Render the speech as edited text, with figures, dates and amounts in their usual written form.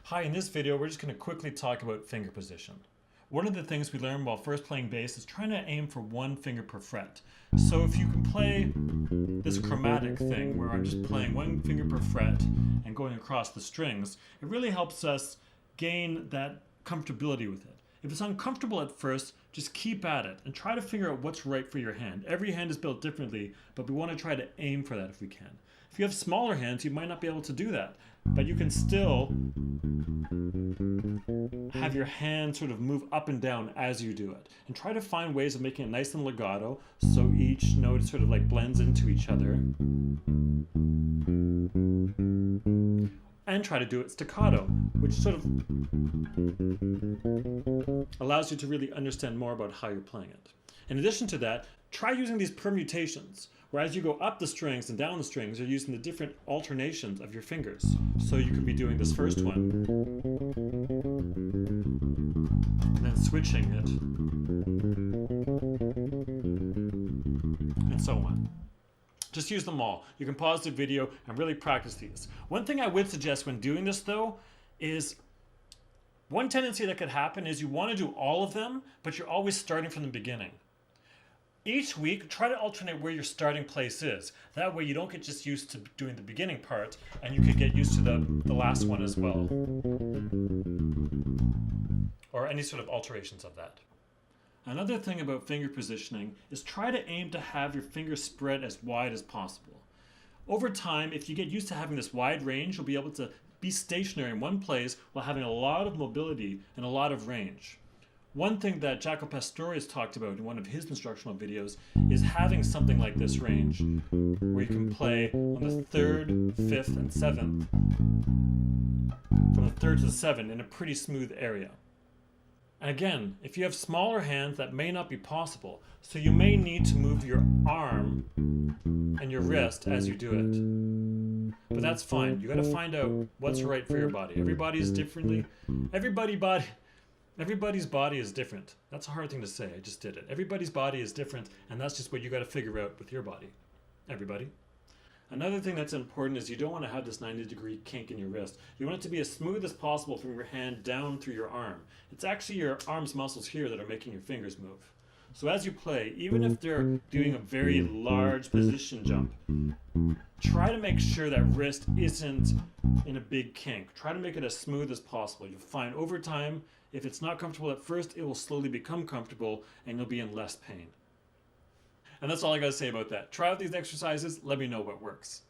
Hi, in this video we're just going to quickly talk about finger position. One of the things we learned while first playing bass is trying to aim for one finger per fret. So if you can play this chromatic thing where I'm just playing one finger per fret and going across the strings, it really helps us gain that comfortability with it. If it's uncomfortable at first, just keep at it and try to figure out what's right for your hand. Every hand is built differently, but we want to try to aim for that if we can. If you have smaller hands, you might not be able to do that, but you can still have your hand sort of move up and down as you do it. And try to find ways of making it nice and legato so each note sort of like blends into each other. And try to do it staccato, which sort of allows you to really understand more about how you're playing it. In addition to that, try using these permutations, where as you go up the strings and down the strings, you're using the different alternations of your fingers. So you could be doing this first one, and then switching it, and so on. Just use them all. You can pause the video and really practice these. One thing I would suggest when doing this though is one tendency that could happen is you want to do all of them, but you're always starting from the beginning. Each week, try to alternate where your starting place is. That way you don't get just used to doing the beginning part and you could get used to the last one as well. Or any sort of alterations of that. Another thing about finger positioning is try to aim to have your fingers spread as wide as possible. Over time, if you get used to having this wide range, you'll be able to be stationary in one place while having a lot of mobility and a lot of range. One thing that Jaco Pastorius talked about in one of his instructional videos is having something like this range, where you can play on the 3rd, 5th, and 7th, from the 3rd to the 7th in a pretty smooth area. And again, if you have smaller hands, that may not be possible, so you may need to move your arm and your wrist as you do it. But that's fine. You got to find out what's right for your body. Everybody's differently. Everybody's body is different. That's a hard thing to say. I just did it. Everybody's body is different, and that's just what you got to figure out with your body. Everybody. Another thing that's important is you don't want to have this 90-degree kink in your wrist. You want it to be as smooth as possible from your hand down through your arm. It's actually your arm's muscles here that are making your fingers move. So as you play, even if they're doing a very large position jump, try to make sure that wrist isn't in a big kink. Try to make it as smooth as possible. You'll find over time, if it's not comfortable at first, it will slowly become comfortable and you'll be in less pain. And that's all I got to say about that. Try out these exercises. Let me know what works.